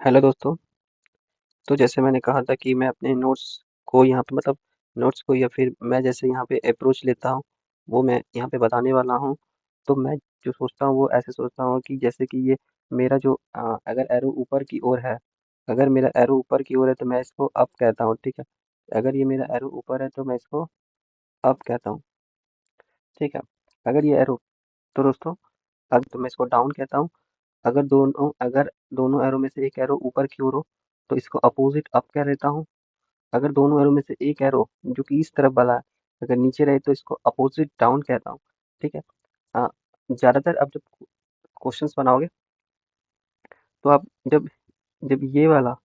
Hello दोस्तों। तो जैसे मैंने कहा था कि मैं अपने नोट्स को यहाँ पे नोट्स को या फिर मैं जैसे यहाँ पे अप्रोच लेता हूँ वो मैं यहाँ पे बताने वाला हूँ। तो मैं जो सोचता हूँ वो ऐसे सोचता हूँ कि जैसे कि ये मेरा जो अगर एरो ऊपर की ओर है, अगर मेरा एरो ऊपर की ओर है तो मैं इसको अप कहता हूँ, ठीक है। अगर ये मेरा एरो ऊपर है तो मैं इसको अप कहता हूँ, ठीक है। अगर ये एरो तो दोस्तों अब तो मैं इसको डाउन कहता हूँ। अगर दोनों एरो में से एक एरो ऊपर की ओर हो तो इसको अपोजिट अप कह देता हूँ। अगर दोनों एरो में से एक एरो जो कि इस तरफ वाला है अगर नीचे रहे तो इसको अपोजिट डाउन कहता हूँ, ठीक है। हाँ, ज़्यादातर अब जब क्वेश्चंस बनाओगे तो आप जब जब ये वाला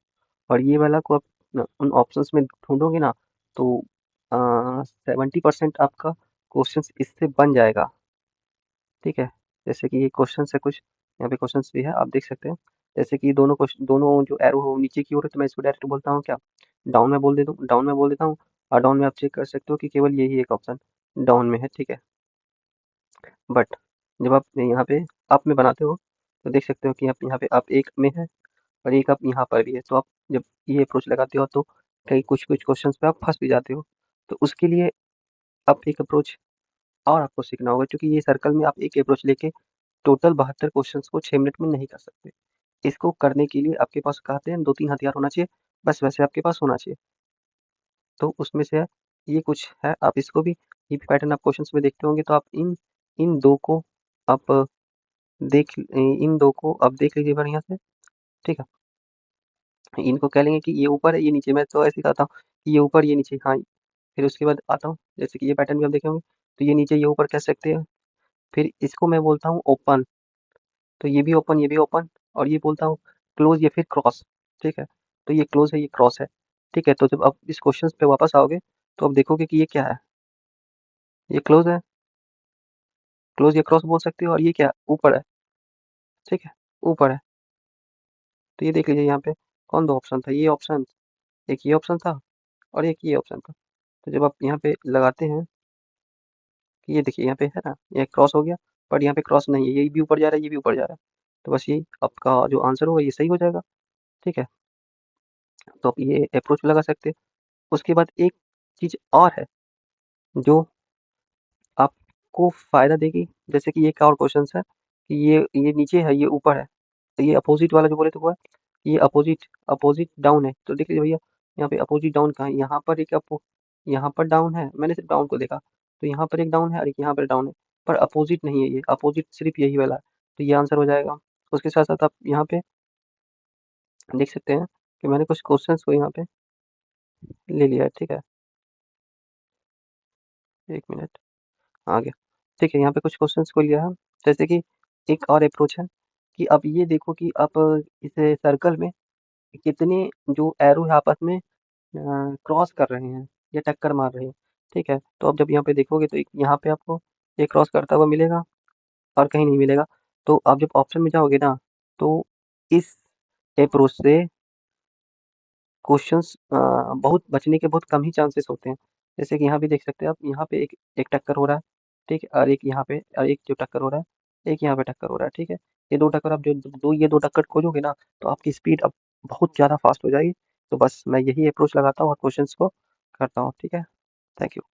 और ये वाला को आप उन ऑप्शंस में ढूंढोगे ना तो 70% आपका क्वेश्चंस इससे बन जाएगा, ठीक है। जैसे कि ये क्वेश्चन है कुछ, यहाँ पे क्वेश्चंस भी है आप देख सकते हैं। जैसे कि दोनों क्वेश्चन दोनों जो एरो हो नीचे की ओर है तो मैं इसको डायरेक्ट बोलता हूँ क्या, डाउन में बोल देता हूँ। और डाउन में आप चेक कर सकते हो कि केवल यही एक ऑप्शन डाउन में है, ठीक है। बट जब आप यहाँ पे अप में बनाते हो तो देख सकते हो कि आप यहाँ पे अप एक में है और एक अप यहाँ पर भी है। तो आप जब ये अप्रोच लगाते हो तो कई कुछ कुछ क्वेश्चन पे आप फंस भी जाते हो। तो उसके लिए आप एक अप्रोच और आपको सीखना होगा, क्योंकि ये सर्कल में आप एक अप्रोच लेके टोटल 72 क्वेश्चंस को 6 मिनट में नहीं कर सकते। इसको करने के लिए आपके पास कहते हैं 2-3 हथियार होना चाहिए, बस वैसे आपके पास होना चाहिए। तो उसमें से है ये कुछ है, आप इसको भी ये भी पैटर्न आप क्वेश्चंस में देखते होंगे तो आप इन इन 2 को आप इन 2 को आप देख लीजिए बढ़िया से, ठीक है। इनको कह लेंगे कि ये ऊपर है, ये नीचे। मैं तो ऐसे ही कहता हूँ कि ये ऊपर, ये नीचे, हाँ। फिर उसके बाद आता हूँ, जैसे कि ये पैटर्न भी आप देखे होंगे, तो ये नीचे, ये ऊपर कह सकते हैं। फिर इसको मैं बोलता हूँ ओपन, तो ये भी ओपन, ये भी ओपन। और ये बोलता हूँ क्लोज या फिर क्रॉस, ठीक है। तो ये क्लोज है, ये क्रॉस है, ठीक है। तो जब आप इस क्वेश्चन पे वापस आओगे तो आप देखोगे कि ये क्या है, ये क्लोज है, क्लोज या क्रॉस बोल सकते हो। और ये क्या है? ऊपर है, ठीक है, ऊपर है। तो ये देख लीजिए यहाँ पे कौन दो ऑप्शन था, ये ऑप्शन, एक ये ऑप्शन था और एक ये ऑप्शन था। तो जब आप यहाँ पे लगाते हैं कि ये देखिए यहाँ पे है ना, ये क्रॉस हो गया, बट यहाँ पे क्रॉस नहीं है, ये भी ऊपर जा रहा है, ये भी ऊपर जा रहा है। तो बस ये आपका जो आंसर होगा ये सही हो जाएगा, ठीक है। तो आप ये अप्रोच लगा सकते हैं। उसके बाद एक चीज और है जो आपको फायदा देगी। जैसे कि ये क्या और क्वेश्चन है कि ये नीचे है, ये ऊपर है। तो ये अपोजिट वाला जो बोले तो वो है, ये अपोजिट अपोजिट डाउन है। तो देख लीजिए भैया, यहाँ पे अपोजिट डाउन कहाँ है, यहाँ पर एक यहाँ पर डाउन है, मैंने सिर्फ डाउन को देखा। तो यहाँ पर एक डाउन है और एक यहाँ पर डाउन है, पर अपोजिट नहीं है, ये अपोजिट सिर्फ यही वाला है। तो ये आंसर हो जाएगा। उसके साथ साथ आप यहाँ पे देख सकते हैं कि मैंने कुछ क्वेश्चंस को यहाँ पे ले लिया है, ठीक है। एक मिनट, आ गया, ठीक है। यहाँ पे कुछ क्वेश्चंस को लिया है। जैसे कि एक और अप्रोच है कि अब ये देखो कि आप इस सर्कल में कितने जो एरो है आपस में क्रॉस कर रहे हैं या टक्कर मार रहे हैं, ठीक है। तो अब जब यहाँ पे देखोगे तो यहाँ पे आपको ये क्रॉस करता हुआ मिलेगा और कहीं नहीं मिलेगा। तो आप जब ऑप्शन में जाओगे ना तो इस अप्रोच से क्वेश्चंस बहुत बचने के बहुत कम ही चांसेस होते हैं। जैसे कि यहाँ भी देख सकते हैं आप, यहाँ पे एक एक टक्कर हो रहा है, ठीक है। और एक यहाँ पे, और एक जो टक्कर हो रहा है, एक यहाँ पे टक्कर हो रहा है, ठीक है। ये दो टक्कर आप जो दो ये दो टक्कर खोजोगे ना तो आपकी स्पीड अब बहुत ज़्यादा फास्ट हो जाएगी। तो बस मैं यही अप्रोच लगाता हूँ और क्वेश्चंस को करता हूँ, ठीक है। Thank you.